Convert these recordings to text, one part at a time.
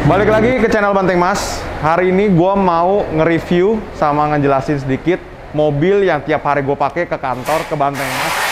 Balik lagi ke channel Banteng Mas. Hari ini gue mau nge-review sama ngejelasin sedikit mobil yang tiap hari gue pakai ke kantor, ke Banteng Mas.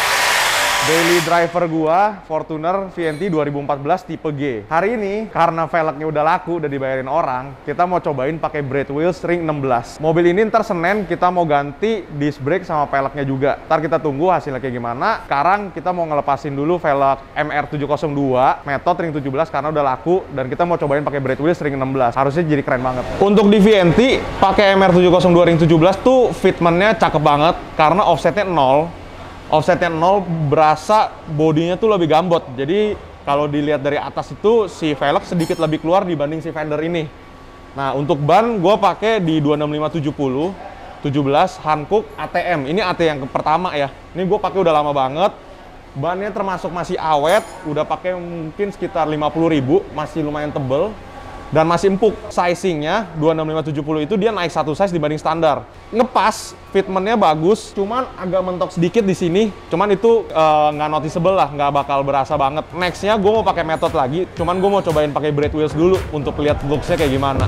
Daily driver gua Fortuner VNT 2014 tipe G. Hari ini karena velgnya udah laku, udah dibayarin orang, kita mau cobain pakai Brad Wheels ring 16. Mobil ini ntar Senin kita mau ganti disc brake sama velgnya juga. Ntar kita tunggu hasilnya kayak gimana. Sekarang kita mau ngelepasin dulu velg MR702 Method ring 17 karena udah laku, dan kita mau cobain pakai Brad Wheels ring 16. Harusnya jadi keren banget. Untuk di VNT pakai MR702 ring 17 tuh fitmentnya cakep banget karena offsetnya 0. Offsetnya 0, berasa bodinya tuh lebih gambot. Jadi kalau dilihat dari atas itu si velg sedikit lebih keluar dibanding si fender ini. Nah, untuk ban gue pakai di 265/70 17 Hankook ATM. Ini AT yang pertama ya. Ini gue pakai udah lama banget. Bannya termasuk masih awet, udah pakai mungkin sekitar 50.000, masih lumayan tebel. Dan masih empuk. Sizingnya 265/70 itu dia naik satu size dibanding standar. Ngepas, fitmentnya bagus, cuman agak mentok sedikit di sini. Cuman itu nggak noticeable lah, nggak bakal berasa banget. Nextnya gue mau pakai Method lagi, cuman gue mau cobain pakai Brad Wheels dulu untuk lihat looksnya kayak gimana.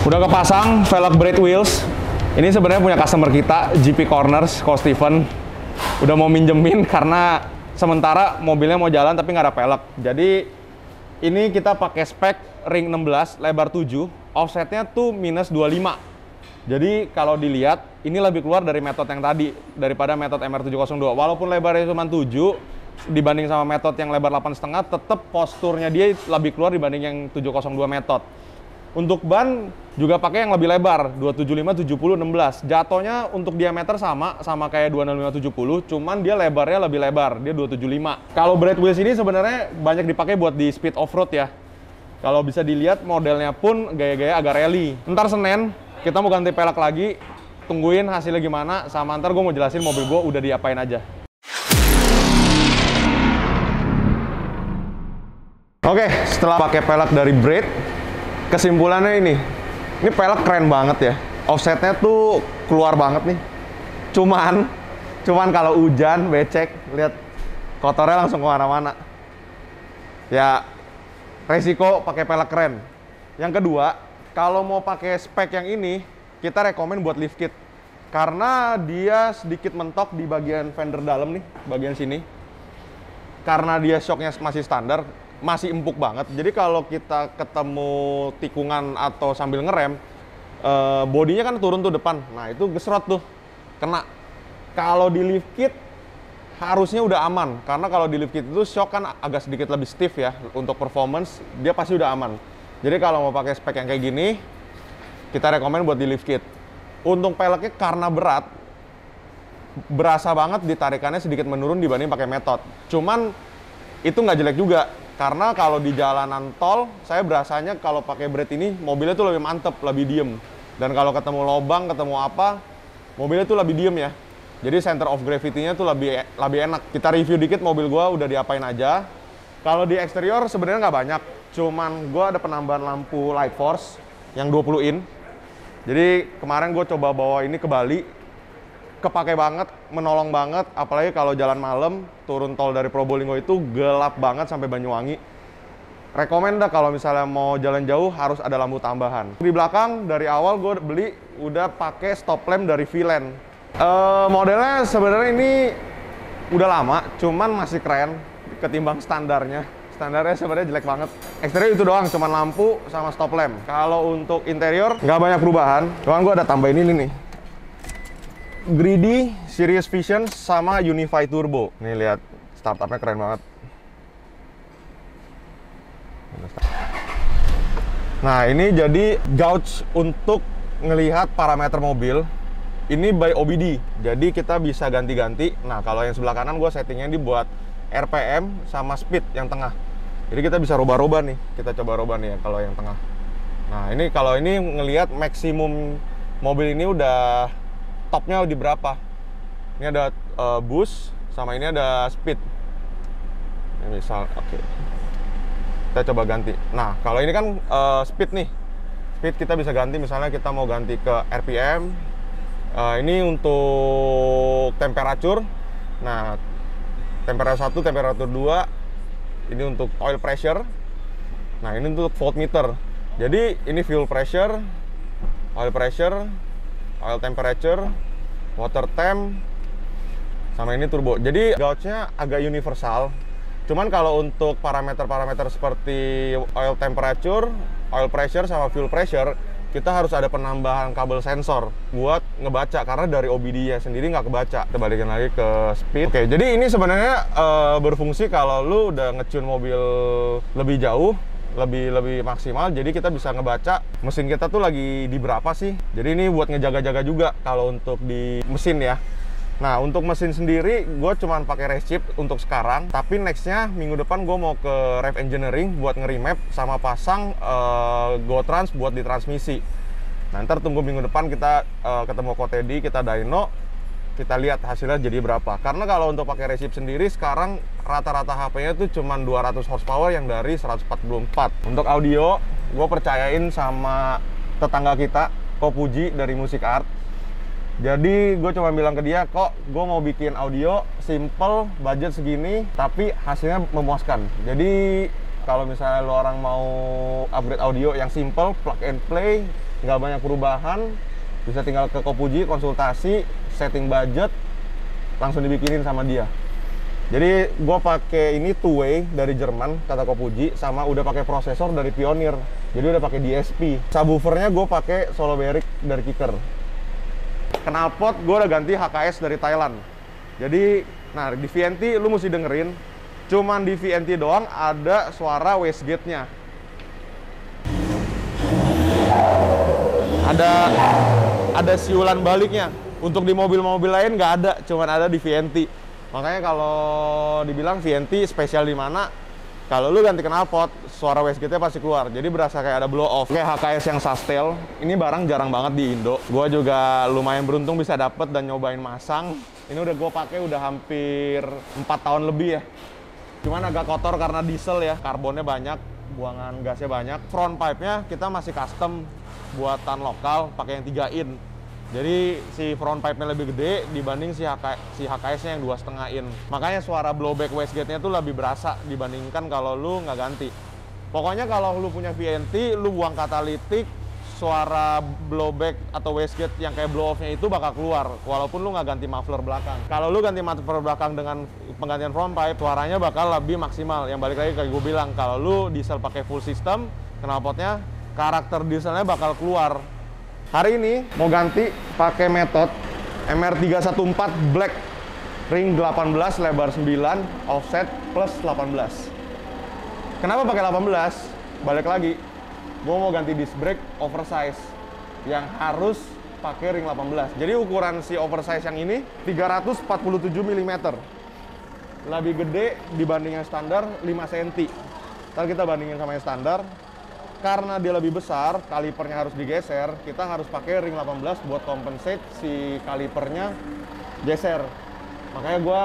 Udah kepasang velg Brad Wheels. Ini sebenarnya punya customer kita, GP Corners, Ko Steven. Udah mau minjemin karena sementara mobilnya mau jalan tapi nggak ada velg. Jadi ini kita pakai spek ring 16, lebar 7, offsetnya tuh minus 25. Jadi kalau dilihat, ini lebih keluar dari Method yang tadi, daripada Method MR702. Walaupun lebarnya cuma 7, dibanding sama Method yang lebar 8,5, tetap posturnya dia lebih keluar dibanding yang 702 Method. Untuk ban juga pakai yang lebih lebar, 275/70 16. Jatuhnya untuk diameter sama kayak 205/70, cuman dia lebarnya lebih lebar, dia 275. Kalau Brad Wheels ini sebenarnya banyak dipakai buat di speed off-road ya. Kalau bisa dilihat modelnya pun gaya-gaya agak rally. Ntar Senin kita mau ganti pelek lagi, tungguin hasilnya gimana, sama ntar gue mau jelasin mobil gue udah diapain aja. Oke, setelah pakai pelek dari Brad, kesimpulannya ini pelek keren banget ya. Offsetnya tuh keluar banget nih. Cuman kalau hujan, becek, lihat kotornya langsung kemana-mana. Ya, resiko pakai pelek keren. Yang kedua, kalau mau pakai spek yang ini, kita rekomen buat lift kit. Karena dia sedikit mentok di bagian fender dalam nih, bagian sini. Karena dia shocknya masih standar, masih empuk banget. Jadi kalau kita ketemu tikungan atau sambil ngerem, bodinya kan turun tuh depan. Nah itu gesrot tuh, kena. Kalau di lift kit harusnya udah aman, karena kalau di lift kit itu shock kan agak sedikit lebih stiff ya. Untuk performance dia pasti udah aman. Jadi kalau mau pakai spek yang kayak gini, kita rekomen buat di lift kit. Untuk peleknya karena berat, berasa banget ditarikannya sedikit menurun dibanding pakai Method. Cuman itu nggak jelek juga. Karena kalau di jalanan tol, saya berasanya kalau pakai Brad ini, mobilnya tuh lebih mantep, lebih diem. Dan kalau ketemu lobang, ketemu apa, mobilnya tuh lebih diem ya. Jadi center of gravity-nya tuh lebih enak. Kita review dikit mobil gua udah diapain aja. Kalau di eksterior sebenarnya nggak banyak. Cuman gua ada penambahan lampu Light Force yang 20 in. Jadi kemarin gue coba bawa ini ke Bali. Kepake banget, menolong banget, apalagi kalau jalan malam, turun tol dari Probolinggo itu gelap banget sampai Banyuwangi. Rekomen dah kalau misalnya mau jalan jauh harus ada lampu tambahan. Di belakang dari awal gue beli udah pakai stop lamp dari V-Line. Modelnya sebenarnya ini udah lama, cuman masih keren ketimbang standarnya. standarnya sebenarnya jelek banget. Eksterior itu doang, cuman lampu sama stop lamp. Kalau untuk interior nggak banyak perubahan, cuman gue ada tambahin ini nih, Greedy Sirius Vision sama Unify Turbo. Nih lihat, startupnya keren banget. Nah ini jadi gauge untuk ngelihat parameter mobil. Ini by OBD, jadi kita bisa ganti-ganti. Nah kalau yang sebelah kanan gue settingnya dibuat RPM sama speed yang tengah. Jadi kita bisa rubah-rubah nih. Kita coba rubah nih ya kalau yang tengah. Nah ini kalau ini ngelihat maksimum mobil ini udah topnya di berapa. Ini ada boost sama ini ada speed. Ini misal, oke. Kita coba ganti. Nah kalau ini kan speed nih. Speed kita bisa ganti, misalnya kita mau ganti ke RPM. Ini untuk temperatur. Nah, temperatur 1, temperatur 2. Ini untuk oil pressure. Nah, ini untuk voltmeter. Jadi, ini fuel pressure, oil pressure, oil temperature, water temp, sama ini turbo. Jadi, gauge-nya agak universal. Cuman kalau untuk parameter-parameter seperti oil temperature, oil pressure, sama fuel pressure, kita harus ada penambahan kabel sensor buat ngebaca, karena dari OBD-nya sendiri nggak kebaca. Kita balikin lagi ke speed. Oke, jadi ini sebenarnya berfungsi kalau lu udah nge-tune mobil lebih jauh, lebih maksimal, jadi kita bisa ngebaca mesin kita tuh lagi di berapa sih. Jadi ini buat ngejaga-jaga juga kalau untuk di mesin ya. Nah, untuk mesin sendiri, gue cuman pakai race chip untuk sekarang. Tapi nextnya, minggu depan gue mau ke Rev Engineering buat nge-remap sama pasang GoTrans buat di transmisi. Nah, ntar tunggu minggu depan kita ketemu Kotedi, kita dyno, kita lihat hasilnya jadi berapa. Karena kalau untuk pakai race chip sendiri, sekarang rata-rata HP-nya tuh cuman 200 horsepower yang dari 144. Untuk audio, gue percayain sama tetangga kita, Ko Puji dari Music Art. Jadi gue cuma bilang ke dia, kok gue mau bikin audio simple, budget segini, tapi hasilnya memuaskan. Jadi kalau misalnya lo orang mau upgrade audio yang simple, plug and play, nggak banyak perubahan, bisa tinggal ke Ko Puji, konsultasi, setting budget, langsung dibikinin sama dia. Jadi gue pakai ini two-way dari Jerman, kata Ko Puji, sama udah pakai prosesor dari Pioneer. Jadi udah pakai DSP. Subwoofernya gue pakai Soloberic dari Kicker. Knalpot gue udah ganti HKS dari Thailand. Jadi, nah di VNT lu mesti dengerin, cuman di VNT doang ada suara wastegate-nya. Ada siulan baliknya. Untuk di mobil-mobil lain nggak ada, cuman ada di VNT. Makanya kalau dibilang VNT spesial di mana, kalau lu ganti knalpot, suara wastegate-nya pasti keluar. Jadi berasa kayak ada blow off. Kayak HKS yang sustain, ini barang jarang banget di Indo. Gua juga lumayan beruntung bisa dapet dan nyobain masang. Ini udah gua pakai udah hampir 4 tahun lebih ya. Cuman agak kotor karena diesel ya, karbonnya banyak, buangan gasnya banyak. Front pipe-nya kita masih custom buatan lokal, pakai yang 3 in. Jadi si front pipe-nya lebih gede dibanding si HKS-nya yang 2,5 in. Makanya suara blowback wastegate-nya tuh lebih berasa dibandingkan kalau lu nggak ganti. Pokoknya kalau lu punya VNT, lu buang katalitik, suara blowback atau wastegate yang kayak blow off-nya itu bakal keluar, walaupun lu nggak ganti muffler belakang. Kalau lu ganti muffler belakang dengan penggantian front pipe, suaranya bakal lebih maksimal. Yang balik lagi kayak gue bilang, kalau lu diesel pakai full system, knalpotnya, karakter dieselnya bakal keluar. Hari ini mau ganti pakai metode MR314 Black, ring 18, lebar 9, offset plus 18. Kenapa pakai 18? Balik lagi, gue mau ganti disc brake oversize yang harus pakai ring 18. Jadi ukuran si oversize yang ini 347 mm. Lebih gede dibanding yang standar 5 cm. Ntar kita bandingin sama yang standar. Karena dia lebih besar, kalipernya harus digeser, kita harus pakai ring 18 buat compensate si kalipernya geser. Makanya gue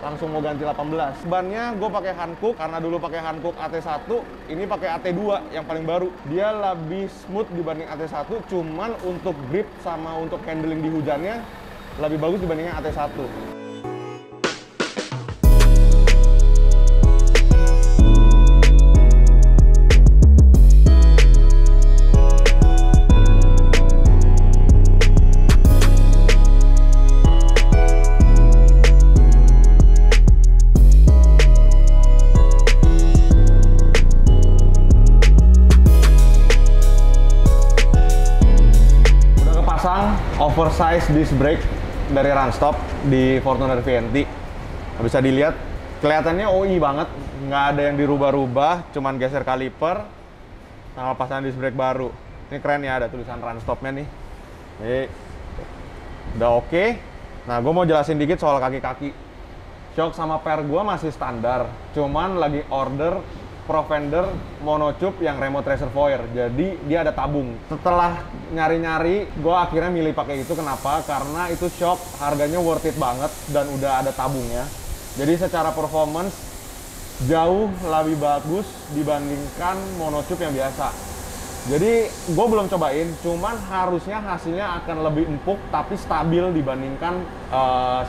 langsung mau ganti 18. Bannya gue pakai Hankook, karena dulu pakai Hankook AT1, ini pakai AT2 yang paling baru. Dia lebih smooth dibanding AT1, cuman untuk grip sama untuk handling di hujannya lebih bagus dibandingnya AT1. pasang oversize disc brake dari Runstop di Fortuner VNT. Bisa dilihat, kelihatannya OI banget, nggak ada yang dirubah-rubah, cuman geser kaliper sama pasang disc brake baru. Ini keren ya, ada tulisan Runstopnya nih. Ini udah oke. Nah, gue mau jelasin dikit soal kaki-kaki. Shock sama per gue masih standar, cuman lagi order Profender monotube yang remote reservoir, jadi dia ada tabung. Setelah nyari-nyari, gue akhirnya milih pakai itu. Kenapa? Karena itu shock harganya worth it banget dan udah ada tabungnya. Jadi secara performance jauh lebih bagus dibandingkan monotube yang biasa. Jadi gue belum cobain, cuman harusnya hasilnya akan lebih empuk tapi stabil dibandingkan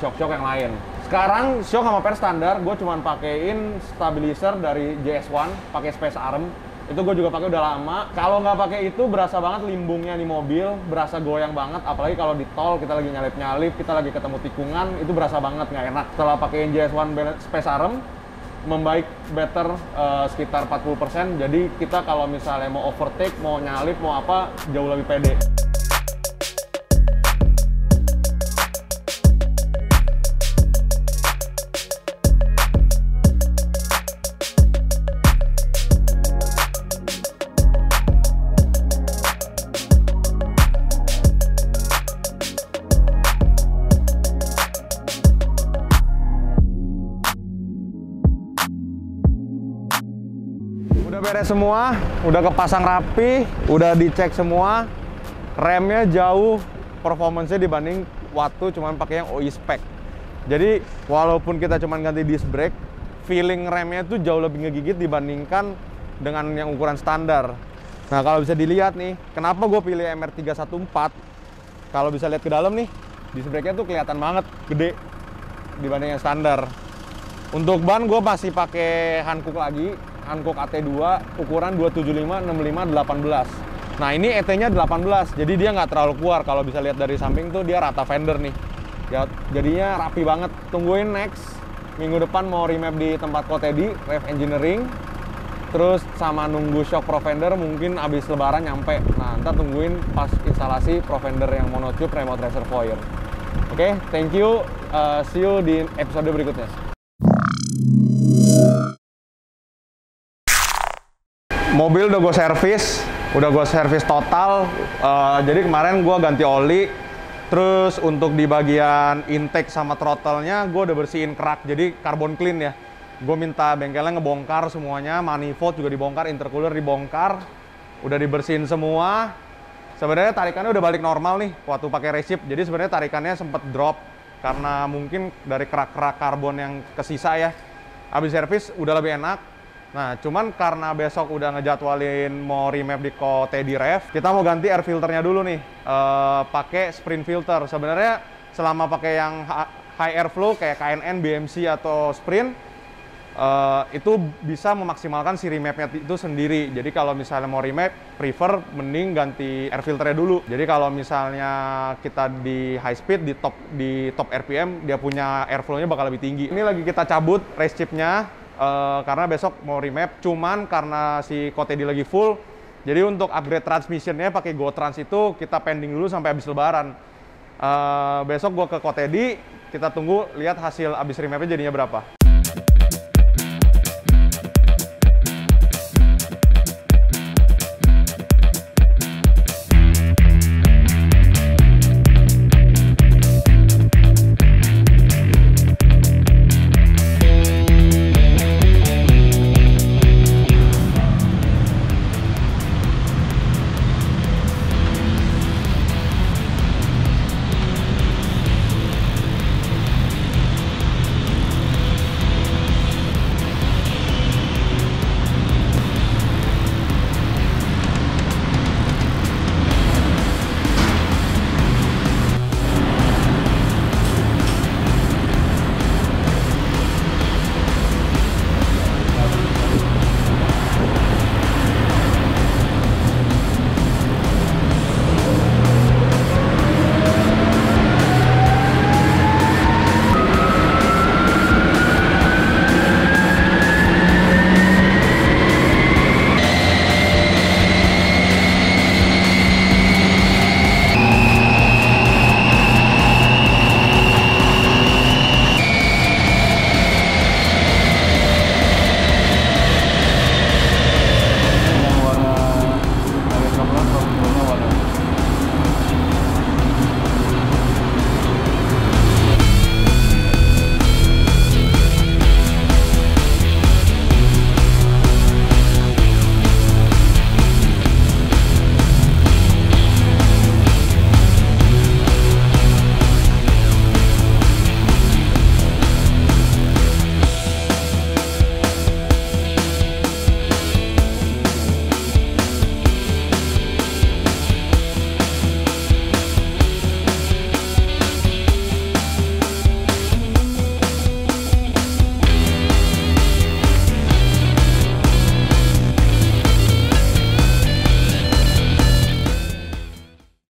shock-shock yang lain. Sekarang shock sama per standar, gue cuman pakein stabilizer dari JS1, pakai space arm. Itu gue juga pakai udah lama. Kalau nggak pakai itu berasa banget limbungnya di mobil, berasa goyang banget. Apalagi kalau di tol kita lagi nyalip-nyalip, kita lagi ketemu tikungan, itu berasa banget nggak enak. Setelah pakein JS1 space arm, membaik better sekitar 40%. Jadi kita kalau misalnya mau overtake, mau nyalip, mau apa, jauh lebih pede. Udah beres semua, udah kepasang rapi, udah dicek semua. Remnya jauh performance-nya dibanding waktu cuman pakai yang OE spec. Jadi walaupun kita cuman ganti disc brake, feeling remnya tuh jauh lebih ngegigit dibandingkan dengan yang ukuran standar. Nah, kalau bisa dilihat nih, kenapa gue pilih MR314? Kalau bisa lihat ke dalam nih, disc brake-nya tuh kelihatan banget gede dibanding yang standar. Untuk ban gue masih pakai Hankook lagi. Hankook AT2 ukuran 275 65 18. Nah, ini ET-nya 18, jadi dia nggak terlalu keluar. Kalau bisa lihat dari samping tuh dia rata fender nih. Ya, jadinya rapi banget. Tungguin next minggu depan mau remap di tempat Kotedi, Rev Engineering. Terus sama nunggu shock Profender mungkin abis lebaran nyampe. Nah, ntar tungguin pas instalasi Profender yang monotube remote reservoir. Oke, thank you. See you di episode berikutnya. Mobil udah gue servis total. Jadi kemarin gue ganti oli. Terus untuk di bagian intake sama throttle-nya gue udah bersihin kerak, jadi carbon clean ya. Gue minta bengkelnya ngebongkar semuanya, manifold juga dibongkar, intercooler dibongkar, udah dibersihin semua. Sebenarnya tarikannya udah balik normal nih waktu pakai resip. Jadi sebenarnya tarikannya sempet drop karena mungkin dari kerak-kerak karbon yang kesisa ya. Habis servis udah lebih enak. Nah, cuman karena besok udah ngejadwalin mau remap di Kotedi Rev, kita mau ganti air filternya dulu nih, pakai Sprint filter. Sebenarnya selama pakai yang high airflow kayak KNN, BMC atau Sprint, itu bisa memaksimalkan si remapnya itu sendiri. Jadi kalau misalnya mau remap, prefer mending ganti air filternya dulu. Jadi kalau misalnya kita di high speed, di top RPM, dia punya airflow-nya bakal lebih tinggi. Ini lagi kita cabut race chipnya. Karena besok mau remap, cuman karena si Kotedi lagi full, jadi untuk upgrade transmissionnya pakai GoTrans itu kita pending dulu sampai habis lebaran. Besok gua ke Kotedi, kita tunggu lihat hasil habis remapnya jadinya berapa.